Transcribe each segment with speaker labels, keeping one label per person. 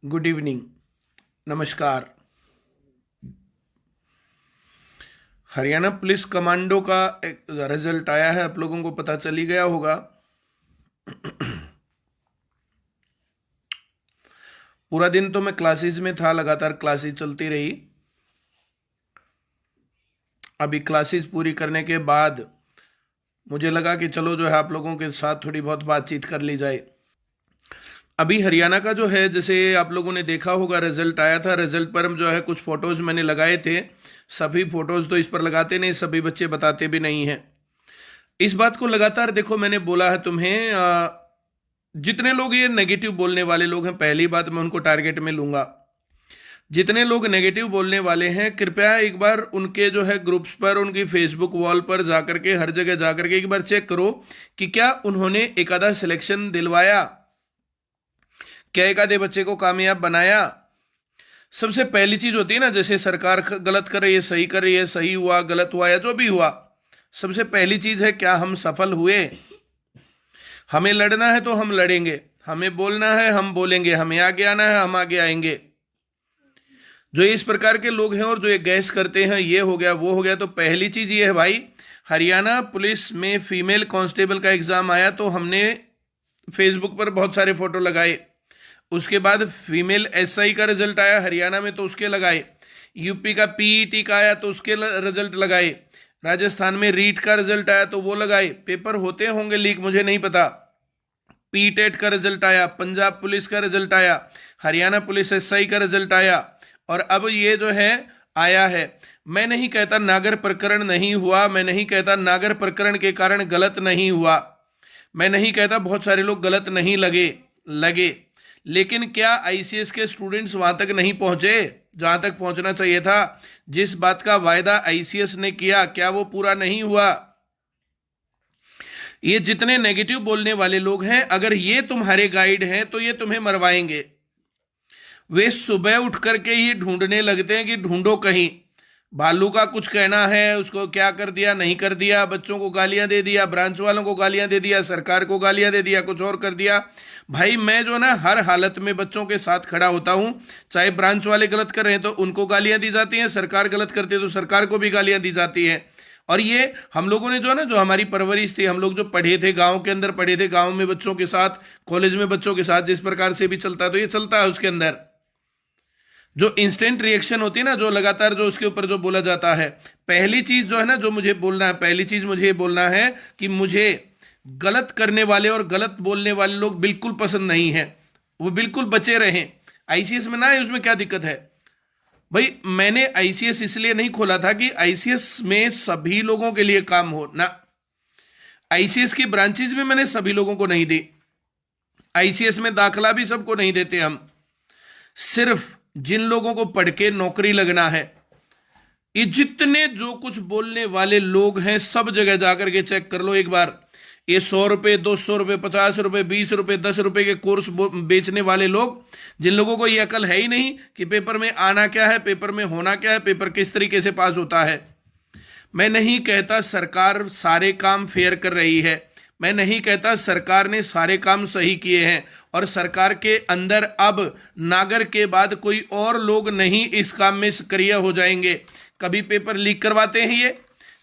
Speaker 1: Good evening. नमस्कार। Haryana police commando का एक रिजल्ट आया है, आप लोगों को पता चल ही गया होगा। पूरा दिन तो मैं क्लासेस में था, लगातार क्लासेस चलती रही। अभी क्लासेस पूरी करने के बाद मुझे लगा कि चलो जो है आप लोगों के साथ थोड़ी बहुत बातचीत कर ली जाए। अभी हरियाणा का जो है, जैसे आप लोगों ने देखा होगा, रिजल्ट आया था। रिजल्ट पर जो है कुछ फोटोज मैंने लगाए थे। सभी फोटोज तो इस पर लगाते नहीं, सभी बच्चे बताते भी नहीं हैं। इस बात को लगातार देखो, मैंने बोला है तुम्हें, जितने लोग ये नेगेटिव बोलने वाले लोग हैं, पहली बात मैं उनको टारगेट में लूंगा। जितने लोग नेगेटिव बोलने वाले हैं, कृपया एक बार उनके जो है ग्रुप्स पर, उनकी फेसबुक वॉल पर जाकर के, हर जगह जाकर के एक बार चेक करो कि क्या उन्होंने एक आधा सिलेक्शन दिलवाया, क्या एक आधे बच्चे को कामयाब बनाया। सबसे पहली चीज होती है ना, जैसे सरकार गलत कर रही है, सही कर रही है, सही हुआ गलत हुआ या जो भी हुआ, सबसे पहली चीज है क्या हम सफल हुए। हमें लड़ना है तो हम लड़ेंगे, हमें बोलना है हम बोलेंगे, हमें आगे आना है हम आगे आएंगे। जो इस प्रकार के लोग हैं और जो ये गैस करते हैं ये हो गया वो हो गया, तो पहली चीज ये है भाई, हरियाणा पुलिस में फीमेल कांस्टेबल का एग्जाम आया तो हमने फेसबुक पर बहुत सारे फोटो लगाए। उसके बाद फीमेल एसआई का रिजल्ट आया हरियाणा में तो उसके लगाए। यूपी का पीईटी का आया तो उसके रिजल्ट लगाए। राजस्थान में रीट का रिजल्ट आया तो वो लगाए। पेपर होते होंगे लीक, मुझे नहीं पता। पीटेट का रिजल्ट आया, पंजाब पुलिस का रिजल्ट आया, हरियाणा पुलिस एसआई का रिजल्ट आया, और अब ये जो है आया है। मैं नहीं कहता नागर प्रकरण नहीं हुआ, मैं नहीं कहता नागर प्रकरण के कारण गलत नहीं हुआ, मैं नहीं कहता बहुत सारे लोग गलत नहीं लगे, लेकिन क्या आईसीएस के स्टूडेंट्स वहां तक नहीं पहुंचे जहां तक पहुंचना चाहिए था। जिस बात का वायदा आईसीएस ने किया, क्या वो पूरा नहीं हुआ। ये जितने नेगेटिव बोलने वाले लोग हैं, अगर ये तुम्हारे गाइड हैं तो ये तुम्हें मरवाएंगे। वे सुबह उठ करके ही ढूंढने लगते हैं कि ढूंढो कहीं भालू का कुछ कहना है, उसको क्या कर दिया नहीं कर दिया, बच्चों को गालियां दे दिया, ब्रांच वालों को गालियां दे दिया, सरकार को गालियां दे दिया, कुछ और कर दिया। भाई मैं जो ना हर हालत में बच्चों के साथ खड़ा होता हूं। चाहे ब्रांच वाले गलत कर रहे हैं तो उनको गालियां दी जाती हैं, सरकार गलत करती है तो सरकार को भी गालियां दी जाती हैं। और ये हम लोगों ने जो है ना, जो हमारी परवरिश थी, हम लोग जो पढ़े थे, गांव के अंदर पढ़े थे, गांव में बच्चों के साथ, कॉलेज में बच्चों के साथ, जिस प्रकार से भी चलता है तो ये चलता है। उसके अंदर जो इंस्टेंट रिएक्शन होती है ना, जो लगातार जो उसके ऊपर जो बोला जाता है, पहली चीज जो है ना, जो मुझे बोलना है, पहली चीज मुझे बोलना है कि मुझे गलत करने वाले और गलत बोलने वाले लोग बिल्कुल पसंद नहीं है। वो बिल्कुल बचे रहें। आईसीएस में ना है, उसमें क्या दिक्कत है भाई। मैंने आईसीएस इसलिए नहीं खोला था कि आईसीएस में सभी लोगों के लिए काम हो ना। आईसीएस की ब्रांचेज में मैंने सभी लोगों को नहीं दी। आईसीएस में दाखला भी सबको नहीं देते हम, सिर्फ जिन लोगों को पढ़ के नौकरी लगना है। ये जितने जो कुछ बोलने वाले लोग हैं, सब जगह जाकर के चेक कर लो एक बार। ये 100 रुपए, 200 रुपए, 50 रुपए, 20 रुपए, 10 रुपए के कोर्स बेचने वाले लोग, जिन लोगों को ये अकल है ही नहीं कि पेपर में आना क्या है, पेपर में होना क्या है, पेपर किस तरीके से पास होता है। मैं नहीं कहता सरकार सारे काम फेयर कर रही है, मैं नहीं कहता सरकार ने सारे काम सही किए हैं, और सरकार के अंदर अब नागर के बाद कोई और लोग नहीं इस काम में सक्रिय हो जाएंगे। कभी पेपर लीक करवाते हैं ये,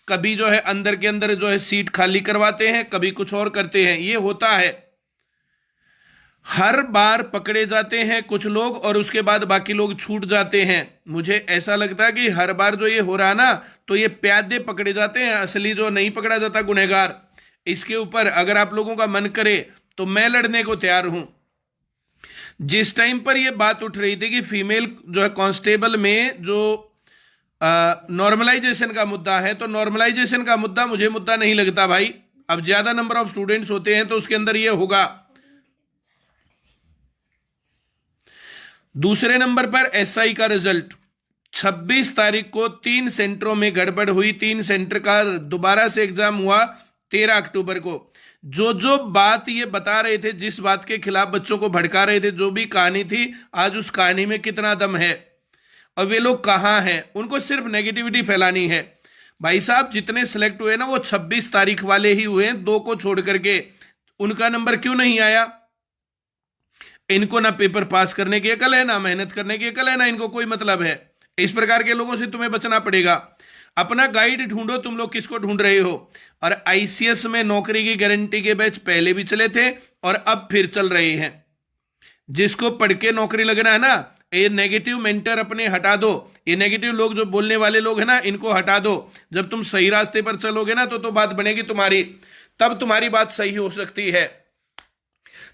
Speaker 1: कभी जो है अंदर के अंदर जो है सीट खाली करवाते हैं, कभी कुछ और करते हैं, ये होता है। हर बार पकड़े जाते हैं कुछ लोग और उसके बाद बाकी लोग छूट जाते हैं। मुझे ऐसा लगता है कि हर बार जो ये हो रहा ना, तो ये प्यादे पकड़े जाते हैं, असली जो नहीं पकड़ा जाता गुनहगार। इसके ऊपर अगर आप लोगों का मन करे तो मैं लड़ने को तैयार हूं। जिस टाइम पर यह बात उठ रही थी कि फीमेल जो है कांस्टेबल में जो नॉर्मलाइजेशन का मुद्दा है, तो नॉर्मलाइजेशन का मुद्दा मुझे मुद्दा नहीं लगता भाई। अब ज्यादा नंबर ऑफ स्टूडेंट्स होते हैं तो उसके अंदर यह होगा। दूसरे नंबर पर एसआई का रिजल्ट 26 तारीख को 3 सेंटरों में गड़बड़ हुई। 3 सेंटर का दोबारा से एग्जाम हुआ 13 अक्टूबर को। जो जो बात ये बता रहे थे, जिस बात के खिलाफ बच्चों को भड़का रहे थे, जो भी कहानी थी, आज उस कहानी में कितना दम है और वे लोग कहां हैं। उनको सिर्फ नेगेटिविटी फैलानी है। भाई साहब जितने सिलेक्ट हुए ना, वो 26 तारीख वाले ही हुए, 2 को छोड़ करके। उनका नंबर क्यों नहीं आया? इनको ना पेपर पास करने की अकल है, ना मेहनत करने की अकल है, ना इनको कोई मतलब है। इस प्रकार के लोगों से तुम्हें बचना पड़ेगा। अपना गाइड ढूंढो, तुम लोग किसको ढूंढ रहे हो। और आईसीएस में नौकरी की गारंटी के बैच पहले भी चले थे और अब फिर चल रहे हैं। जिसको पढ़ के नौकरी लगना है ना, ये नेगेटिव मेंटर अपने हटा दो। ये नेगेटिव लोग जो बोलने वाले लोग हैं ना, इनको हटा दो। जब तुम सही रास्ते पर चलोगे ना तो बात बनेगी तुम्हारी, तब तुम्हारी बात सही हो सकती है।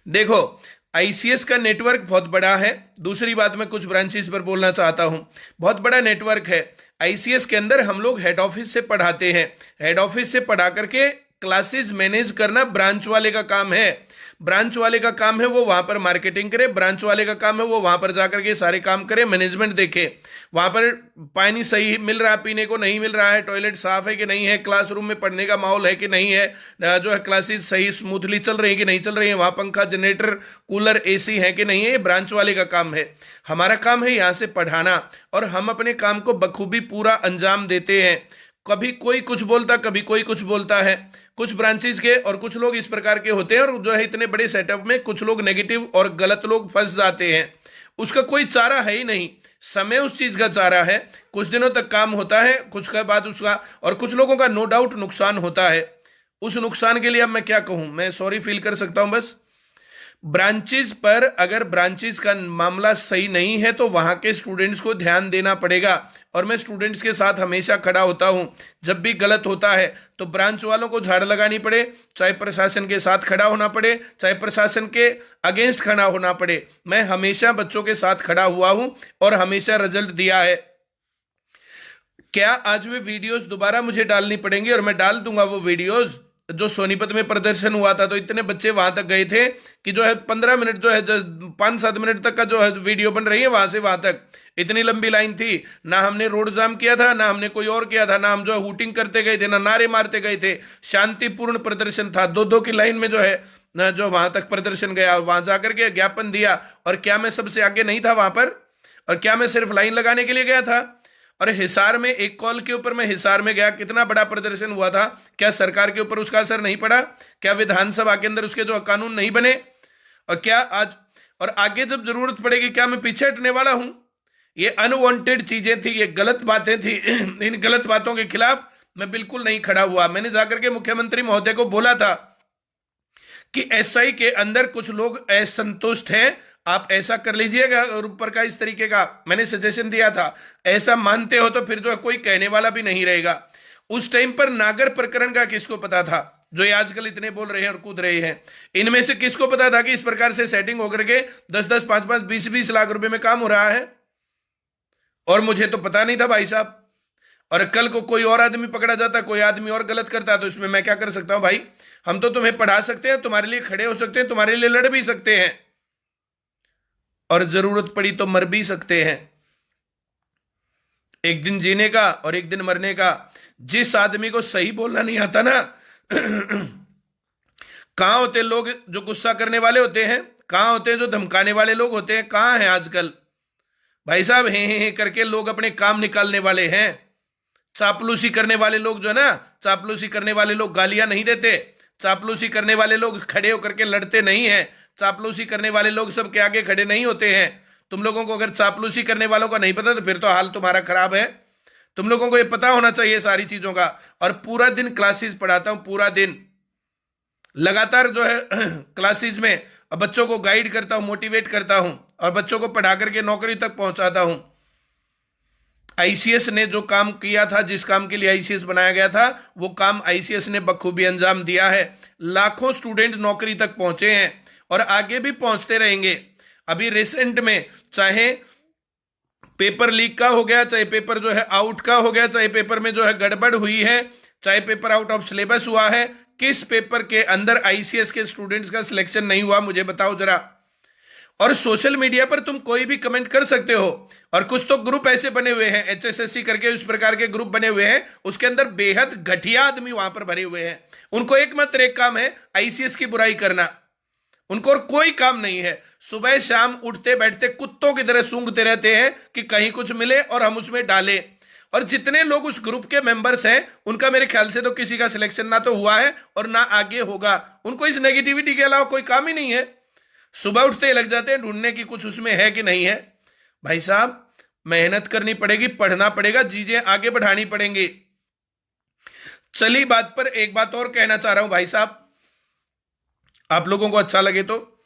Speaker 1: देखो, आईसीएस का नेटवर्क बहुत बड़ा है। दूसरी बात मैं कुछ ब्रांचेस पर बोलना चाहता हूं। बहुत बड़ा नेटवर्क है आईसीएस के अंदर। हम लोग हेड ऑफिस से पढ़ाते हैं, हेड ऑफिस से पढ़ा करके क्लासेस मैनेज करना ब्रांच वाले का काम है। ब्रांच वाले का काम है वो वहां पर मार्केटिंग करे, ब्रांच वाले का काम है वो वहां पर जाकर के सारे काम करे, मैनेजमेंट देखे। वहां पर पानी सही मिल रहा है, पीने को नहीं मिल रहा है, टॉयलेट साफ है कि नहीं है, क्लासरूम में पढ़ने का माहौल है कि नहीं है, जो है क्लासेस सही स्मूथली चल रही है कि नहीं चल रही है, वहां पंखा जनरेटर कूलर एसी है कि नहीं है, ये ब्रांच वाले का काम है। हमारा काम है यहां से पढ़ाना, और हम अपने काम को बखूबी पूरा अंजाम देते हैं। कभी कोई कुछ बोलता, कभी कोई कुछ बोलता है। कुछ ब्रांचेस के और कुछ लोग इस प्रकार के होते हैं, और जो है इतने बड़े सेटअप में कुछ लोग नेगेटिव और गलत लोग फंस जाते हैं। उसका कोई चारा है ही नहीं। समय उस चीज का चारा है। कुछ दिनों तक काम होता है, कुछ के बाद उसका, और कुछ लोगों का नो डाउट नुकसान होता है। उस नुकसान के लिए अब मैं क्या कहूं, मैं सॉरी फील कर सकता हूं बस। ब्रांचेस पर अगर ब्रांचेस का मामला सही नहीं है तो वहां के स्टूडेंट्स को ध्यान देना पड़ेगा। और मैं स्टूडेंट्स के साथ हमेशा खड़ा होता हूं। जब भी गलत होता है तो ब्रांच वालों को झाड़ लगानी पड़े, चाहे प्रशासन के साथ खड़ा होना पड़े, चाहे प्रशासन के अगेंस्ट खड़ा होना पड़े, मैं हमेशा बच्चों के साथ खड़ा हुआ हूं और हमेशा रिजल्ट दिया है। क्या आज वे वीडियोस दोबारा मुझे डालनी पड़ेंगी? और मैं डाल दूंगा वो वीडियोस। जो सोनीपत में प्रदर्शन हुआ था तो इतने बच्चे वहां तक गए थे कि जो है 15 मिनट, जो है 5-7 मिनट तक का जो है वीडियो बन रही है वहां से वहां तक। इतनी लंबी लाइन थी। ना हमने रोड जाम किया था, ना हमने कोई और किया था, ना हम जो है हूटिंग करते गए थे, ना नारे मारते गए थे। शांतिपूर्ण प्रदर्शन था। 2-2 की लाइन में जो है ना, जो वहां तक प्रदर्शन गया, वहां जाकर के ज्ञापन दिया। और क्या मैं सबसे आगे नहीं था वहां पर? और क्या मैं सिर्फ लाइन लगाने के लिए गया था? और हिसार में एक कॉल के ऊपर मैं हिसार में गया, कितना बड़ा प्रदर्शन हुआ था। क्या सरकार के ऊपर उसका असर नहीं पड़ा? क्या विधानसभा के अंदर उसके जो कानून नहीं बने? और क्या आज और आगे जब जरूरत पड़ेगी, क्या मैं पीछे हटने वाला हूं? ये अनवांटेड चीजें थी, ये गलत बातें थी। इन गलत बातों के खिलाफ मैं बिल्कुल नहीं खड़ा हुआ। मैंने जाकर के मुख्यमंत्री महोदय को बोला था कि एसआई के अंदर कुछ लोग असंतुष्ट हैं, आप ऐसा कर लीजिएगा। और ऊपर का इस तरीके का मैंने सजेशन दिया था। ऐसा मानते हो तो फिर जो कोई कहने वाला भी नहीं रहेगा। उस टाइम पर नागर प्रकरण का किसको पता था, जो ये आजकल इतने बोल रहे हैं और कूद रहे हैं? इनमें से किसको पता था कि इस प्रकार से सेटिंग होकर के 10-10, 5-5, 20-20 लाख रुपए में काम हो रहा है? और मुझे तो पता नहीं था भाई साहब। और कल को कोई और आदमी पकड़ा जाता, कोई आदमी और गलत करता, तो इसमें मैं क्या कर सकता हूं भाई? हम तो तुम्हें पढ़ा सकते हैं, तुम्हारे लिए खड़े हो सकते हैं, तुम्हारे लिए लड़ भी सकते हैं, और जरूरत पड़ी तो मर भी सकते हैं। एक दिन जीने का और एक दिन मरने का। जिस आदमी को सही बोलना नहीं आता ना, कहां होते लोग जो गुस्सा करने वाले होते हैं? कहां होते हैं जो धमकाने वाले लोग होते हैं? कहां हैं आजकल भाई साहब? हे करके लोग अपने काम निकालने वाले हैं। चापलूसी करने वाले लोग जो है ना, चापलूसी करने वाले लोग गालियां नहीं देते। चापलूसी करने वाले लोग खड़े होकर के लड़ते नहीं हैं। चापलूसी करने वाले लोग सबके आगे खड़े नहीं होते हैं। तुम लोगों को अगर चापलूसी करने वालों का नहीं पता तो फिर तो हाल तुम्हारा खराब है। तुम लोगों को ये पता होना चाहिए सारी चीजों का। और पूरा दिन क्लासेस पढ़ाता हूं, पूरा दिन लगातार जो है क्लासेस में बच्चों को गाइड करता हूं, मोटिवेट करता हूं, और बच्चों को पढ़ा करके नौकरी तक पहुंचाता हूं। आईसीएस ने जो काम किया था, जिस काम के लिए आईसीएस बनाया गया था, वो काम आईसीएस ने बखूबी अंजाम दिया है। लाखों स्टूडेंट नौकरी तक पहुंचे हैं और आगे भी पहुंचते रहेंगे। अभी रिसेंट में चाहे पेपर लीक का हो गया, चाहे पेपर जो है आउट का हो गया, चाहे पेपर में जो है गड़बड़ हुई है, चाहे पेपर आउट ऑफ सिलेबस हुआ है, किस पेपर के अंदर आईसीएस के स्टूडेंट्स का सिलेक्शन नहीं हुआ, मुझे बताओ जरा। और सोशल मीडिया पर तुम कोई भी कमेंट कर सकते हो। और कुछ तो ग्रुप ऐसे बने हुए हैं, एचएसएससी करके इस प्रकार के ग्रुप बने हुए हैं, उसके अंदर बेहद घटिया आदमी वहां पर भरे हुए हैं। उनको एकमात्र एक काम है आईसीएस की बुराई करना। उनको और कोई काम नहीं है। सुबह शाम उठते बैठते कुत्तों की तरह सूंघते रहते हैं कि कहीं कुछ मिले और हम उसमें डालें। और जितने लोग उस ग्रुप के मेंबर्स हैं, उनका मेरे ख्याल से तो किसी का सिलेक्शन ना तो हुआ है और ना आगे होगा। उनको इस नेगेटिविटी के अलावा कोई काम ही नहीं है। सुबह उठते ही लग जाते हैं ढूंढने की कुछ उसमें है कि नहीं है। भाई साहब, मेहनत करनी पड़ेगी, पढ़ना पड़ेगा, चीजें आगे बढ़ानी पड़ेंगी। चली बात पर एक बात और कहना चाह रहा हूं भाई साहब, आप लोगों को अच्छा लगे तो।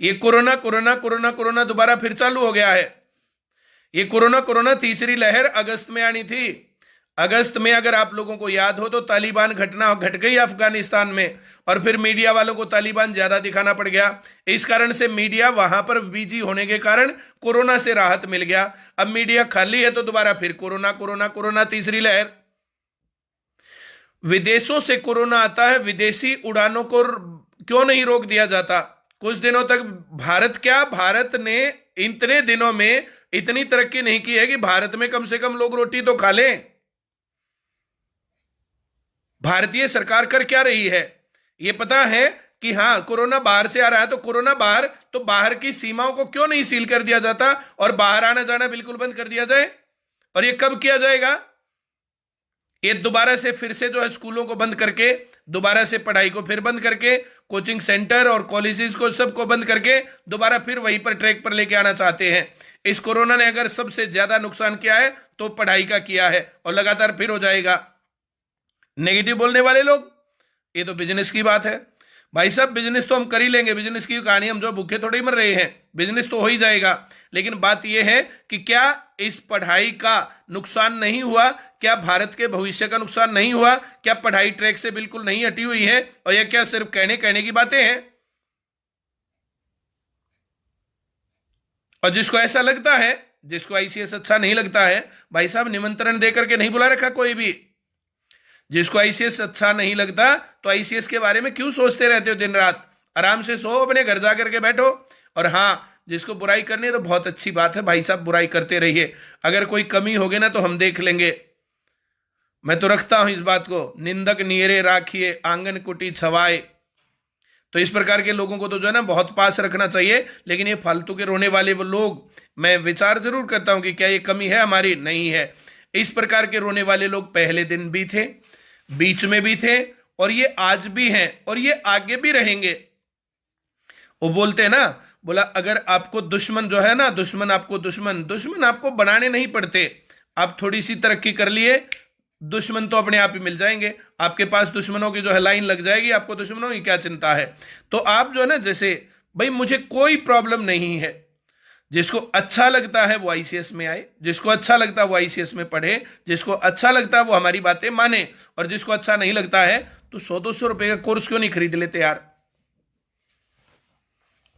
Speaker 1: ये कोरोना कोरोना कोरोना कोरोना दोबारा फिर चालू हो गया है। ये कोरोना कोरोना तीसरी लहर अगस्त में आनी थी। अगस्त में अगर आप लोगों को याद हो तो तालिबान घटना घट गई अफगानिस्तान में, और फिर मीडिया वालों को तालिबान ज्यादा दिखाना पड़ गया। इस कारण से मीडिया वहां पर बिजी होने के कारण कोरोना से राहत मिल गया। अब मीडिया खाली है तो दोबारा फिर कोरोना कोरोना कोरोना तीसरी लहर। विदेशों से कोरोना आता है, विदेशी उड़ानों को क्यों नहीं रोक दिया जाता? कुछ दिनों तक भारत ने इतने दिनों में इतनी तरक्की नहीं की है कि भारत में कम से कम लोग रोटी तो खा लें। भारतीय सरकार कर क्या रही है? ये पता है कि हाँ कोरोना बाहर से आ रहा है, तो कोरोना बाहर, तो बाहर की सीमाओं को क्यों नहीं सील कर दिया जाता और बाहर आना जाना बिल्कुल बंद कर दिया जाए? और ये कब किया जाएगा? ये दोबारा से फिर से जो है स्कूलों को बंद करके, दोबारा से पढ़ाई को फिर बंद करके, कोचिंग सेंटर और कॉलेजेस को सबको बंद करके दोबारा फिर वहीं पर ट्रैक पर लेके आना चाहते हैं। इस कोरोना ने अगर सबसे ज्यादा नुकसान किया है तो पढ़ाई का किया है, और लगातार फिर हो जाएगा। नेगेटिव बोलने वाले लोग, ये तो बिजनेस की बात है। भाई साहब, बिजनेस तो हम कर ही लेंगे, बिजनेस की कहानी, हम जो भूखे थोड़े ही मर रहे हैं, बिजनेस तो हो ही जाएगा। लेकिन बात यह है कि क्या इस पढ़ाई का नुकसान नहीं हुआ? क्या भारत के भविष्य का नुकसान नहीं हुआ? क्या पढ़ाई ट्रैक से बिल्कुल नहीं हटी हुई है? और यह क्या सिर्फ कहने कहने की बातें हैं? और जिसको ऐसा लगता है, जिसको आईसीएस अच्छा नहीं लगता है, भाई साहब निमंत्रण देकर के नहीं बुला रखा कोई भी। जिसको आईसीएस अच्छा नहीं लगता तो आईसीएस के बारे में क्यों सोचते रहते हो दिन रात? आराम से सो, अपने घर जा करके बैठो। और हाँ, जिसको बुराई करनी है तो बहुत अच्छी बात है भाई साहब, बुराई करते रहिए। अगर कोई कमी होगी ना तो हम देख लेंगे। मैं तो रखता हूं इस बात को, निंदक नियरे राखिए आंगन कुटी छवाए। तो इस प्रकार के लोगों को तो जो है ना बहुत पास रखना चाहिए। लेकिन ये फालतू के रोने वाले वो लोग, मैं विचार जरूर करता हूं कि क्या ये कमी है हमारी? नहीं है। इस प्रकार के रोने वाले लोग पहले दिन भी थे, बीच में भी थे, और ये आज भी हैं, और ये आगे भी रहेंगे। वो बोलते हैं ना, बोला अगर आपको दुश्मन जो है ना, दुश्मन आपको बनाने नहीं पड़ते। आप थोड़ी सी तरक्की कर लिए, दुश्मन तो अपने आप ही मिल जाएंगे। आपके पास दुश्मनों की जो है लाइन लग जाएगी, आपको दुश्मनों की क्या चिंता है? तो आप जो है ना, जैसे भाई मुझे कोई प्रॉब्लम नहीं है, जिसको अच्छा लगता है वो आईसीएस में आए, जिसको अच्छा लगता है वो आईसीएस में पढ़े, जिसको अच्छा लगता है वो हमारी बातें माने, और जिसको अच्छा नहीं लगता है तो 100-200 रुपए का कोर्स क्यों नहीं खरीद लेते यार?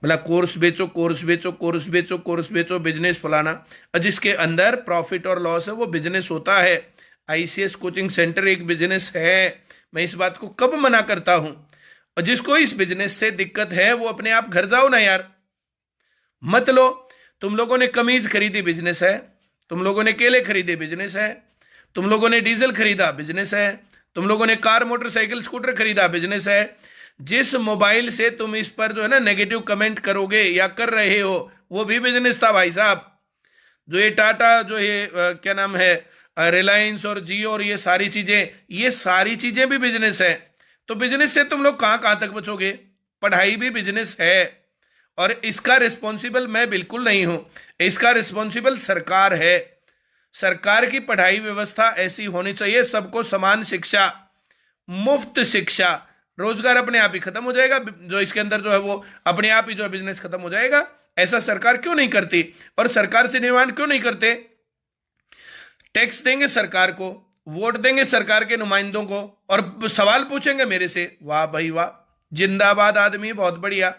Speaker 1: बोला कोर्स बेचो, कोर्स बेचो, कोर्स बेचो, कोर्स बेचो, बिजनेस फलाना। और जिसके अंदर प्रॉफिट और लॉस है वो बिजनेस होता है। आईसीएस कोचिंग सेंटर एक बिजनेस है, मैं इस बात को कब मना करता हूं। और जिसको इस बिजनेस से दिक्कत है वो अपने आप घर जाओ ना यार, मत लो। तुम लोगों ने कमीज खरीदी, बिजनेस है। तुम लोगों ने केले खरीदे, बिजनेस है। तुम लोगों ने डीजल खरीदा, बिजनेस है। तुम लोगों ने कार मोटरसाइकिल स्कूटर खरीदा, बिजनेस है। जिस मोबाइल से तुम इस पर जो है ना नेगेटिव कमेंट करोगे या कर रहे हो, वो भी बिजनेस था भाई साहब। जो ये टाटा, जो ये क्या नाम है, रिलायंस और जियो और ये सारी चीजें भी बिजनेस है। तो बिजनेस से तुम लोग कहां कहां तक बचोगे? पढ़ाई भी बिजनेस है, और इसका रिस्पॉन्सिबल मैं बिल्कुल नहीं हूं, इसका रिस्पॉन्सिबल सरकार है। सरकार की पढ़ाई व्यवस्था ऐसी होनी चाहिए, सबको समान शिक्षा, मुफ्त शिक्षा। रोजगार अपने आप ही खत्म हो जाएगा, जो इसके अंदर जो है वो अपने आप ही जो है बिजनेस खत्म हो जाएगा। ऐसा सरकार क्यों नहीं करती? और सरकार से निर्माण क्यों नहीं करते? टैक्स देंगे सरकार को, वोट देंगे सरकार के नुमाइंदों को, और सवाल पूछेंगे मेरे से। वाह भाई वाह, जिंदाबाद आदमी, बहुत बढ़िया।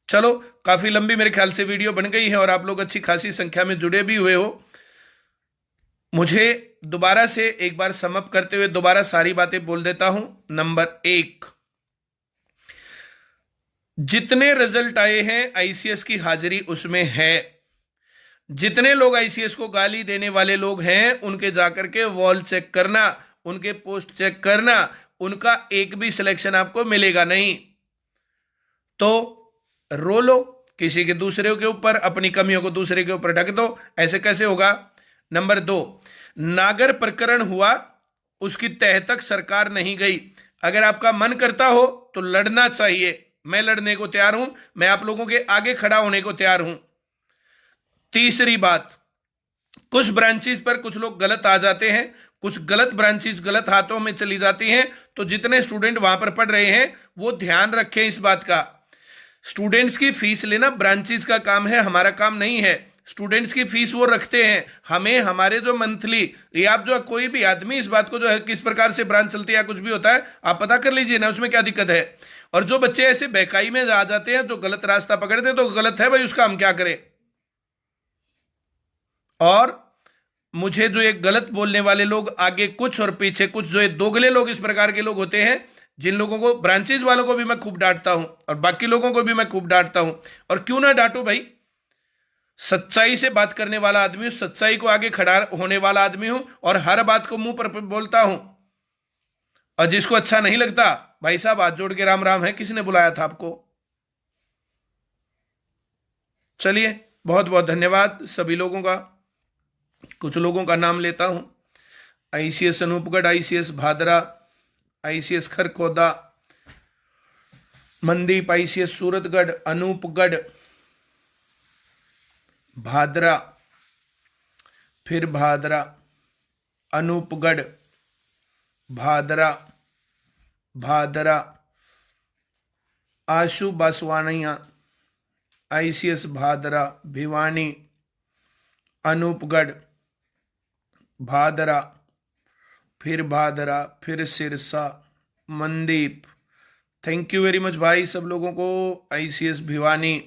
Speaker 1: चलो, काफी लंबी मेरे ख्याल से वीडियो बन गई है, और आप लोग अच्छी खासी संख्या में जुड़े भी हुए हो। मुझे दोबारा से एक बार समअप करते हुए दोबारा सारी बातें बोल देता हूं। नंबर 1, जितने रिजल्ट आए हैं आईसीएस की हाजिरी उसमें है। जितने लोग आईसीएस को गाली देने वाले लोग हैं उनके जाकर के वॉल चेक करना, उनके पोस्ट चेक करना, उनका एक भी सिलेक्शन आपको मिलेगा नहीं। तो रो लो किसी के दूसरे के ऊपर, अपनी कमियों को दूसरे के ऊपर ढक दो, ऐसे कैसे होगा? नंबर 2, नागर प्रकरण हुआ, उसकी तह तक सरकार नहीं गई। अगर आपका मन करता हो तो लड़ना चाहिए, मैं लड़ने को तैयार हूं, मैं आप लोगों के आगे खड़ा होने को तैयार हूं। तीसरी बात, कुछ ब्रांचेस पर कुछ लोग गलत आ जाते हैं, कुछ गलत ब्रांचेस गलत हाथों में चली जाती हैं, तो जितने स्टूडेंट वहां पर पढ़ रहे हैं वो ध्यान रखें इस बात का। स्टूडेंट्स की फीस लेना ब्रांचेस का काम है, हमारा काम नहीं है। स्टूडेंट्स की फीस वो रखते हैं, हमें हमारे जो मंथली, ये आप जो कोई भी आदमी इस बात को जो है किस प्रकार से ब्रांच चलती है या कुछ भी होता है आप पता कर लीजिए ना, उसमें क्या दिक्कत है। और जो बच्चे ऐसे बहकाई में आ जाते हैं, जो गलत रास्ता पकड़ते हैं, तो गलत है भाई, उसका हम क्या करें। और मुझे जो ये गलत बोलने वाले लोग आगे कुछ और पीछे कुछ, जो ये दोगले लोग इस प्रकार के लोग होते हैं, जिन लोगों को, ब्रांचेज वालों को भी मैं खूब डांटता हूं और बाकी लोगों को भी मैं खूब डांटता हूं। और क्यों ना डांटू भाई, सच्चाई से बात करने वाला आदमी हूं, सच्चाई को आगे खड़ा होने वाला आदमी हूं और हर बात को मुंह पर बोलता हूं। और जिसको अच्छा नहीं लगता, भाई साहब हाथ जोड़ के राम राम है, किसने बुलाया था आपको। चलिए, बहुत बहुत धन्यवाद सभी लोगों का। कुछ लोगों का नाम लेता हूं। ICS Anupgarh, ICS Bhadra, ICS Kharkhoda, Mandeep, ICS Suratgarh, Anupgarh, Bhadra, फिर भादरा, अनूपगढ़, भादरा, भादरा, आशु बासवानिया, आईसीएस भादरा, भिवानी, अनूपगढ़, भादरा, फिर भादरा, फिर Sirsa, Mandeep. Thank you very much भाई सब लोगों को। आईसीएस भिवानी,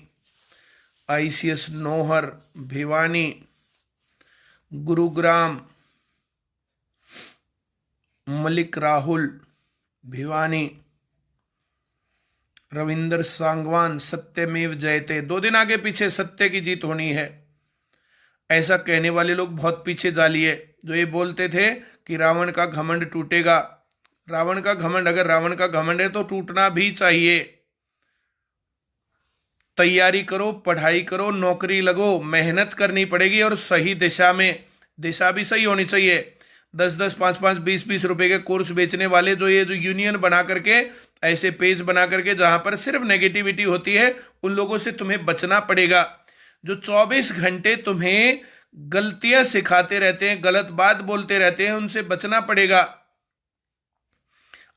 Speaker 1: आईसीएस नौहर, भिवानी, गुरुग्राम, मलिक राहुल, भिवानी, रविंदर सांगवान, सत्यमेव जयते। 2 दिन आगे पीछे सत्य की जीत होनी है, ऐसा कहने वाले लोग बहुत पीछे जा लिए, जो ये बोलते थे कि रावण का घमंड टूटेगा। रावण का घमंड, अगर रावण का घमंड है तो टूटना भी चाहिए। तैयारी करो, पढ़ाई करो, नौकरी लगो, मेहनत करनी पड़ेगी और सही दिशा में, दिशा भी सही होनी चाहिए। 10-10, 5-5, 20-20 रुपए के कोर्स बेचने वाले, जो ये जो यूनियन बना करके, ऐसे पेज बना करके जहां पर सिर्फ नेगेटिविटी होती है, उन लोगों से तुम्हें बचना पड़ेगा। जो 24 घंटे तुम्हें गलतियां सिखाते रहते हैं, गलत बात बोलते रहते हैं, उनसे बचना पड़ेगा।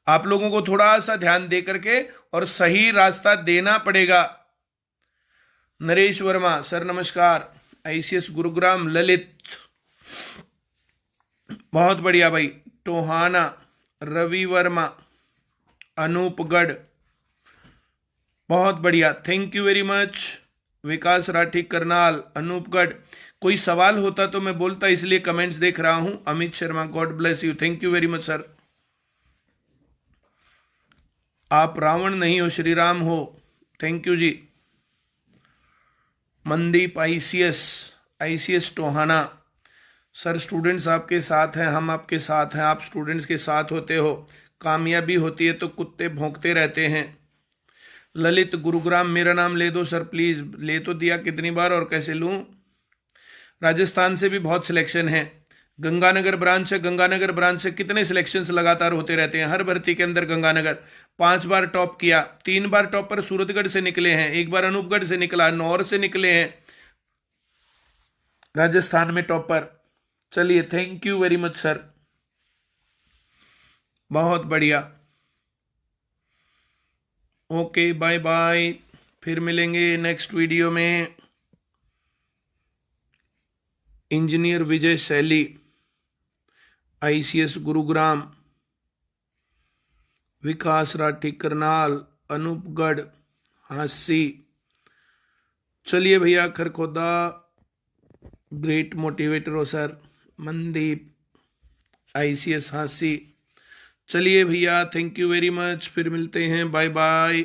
Speaker 1: आप लोगों को थोड़ा सा ध्यान दे करके और सही रास्ता देना पड़ेगा। नरेश वर्मा सर नमस्कार, आईसीएस गुरुग्राम, ललित, बहुत बढ़िया भाई, टोहाना, रवि वर्मा, अनूपगढ़, बहुत बढ़िया, थैंक यू वेरी मच। विकास राठी, करनाल, अनूपगढ़। कोई सवाल होता तो मैं बोलता, इसलिए कमेंट्स देख रहा हूं। Amit Sharma, God bless you, thank you very much sir. आप रावण नहीं हो, श्री राम हो, thank you ji. Mandeep, ICS, ICS Tohana. Sir students आपके साथ हैं, हम आपके साथ हैं, आप स्टूडेंट्स के साथ होते हो, कामयाबी होती है तो कुत्ते भौंकते रहते हैं। ललित, गुरुग्राम, मेरा नाम ले दो सर प्लीज। ले तो दिया, कितनी बार और कैसे लूं। राजस्थान से भी बहुत सिलेक्शन है। गंगानगर ब्रांच है, गंगानगर ब्रांच से कितने सिलेक्शंस लगातार होते रहते हैं हर भर्ती के अंदर। गंगानगर 5 बार टॉप किया, 3 बार टॉप पर सूरतगढ़ से निकले हैं, 1 बार अनूपगढ़ से निकला, नौर से निकले हैं, राजस्थान में टॉपर। चलिए, thank you very much sir, बहुत बढ़िया। ओके, बाय बाय, फिर मिलेंगे नेक्स्ट वीडियो में। इंजीनियर विजय सैली, आईसीएस गुरुग्राम, विकास राठी, करनाल, अनूपगढ़, हांसी। चलिए भैया, खरखोदा, ग्रेट मोटिवेटर हो सर। मनदीप, आईसीएस हांसी। चलिए भैया, थैंक यू वेरी मच, फिर मिलते हैं, बाय बाय।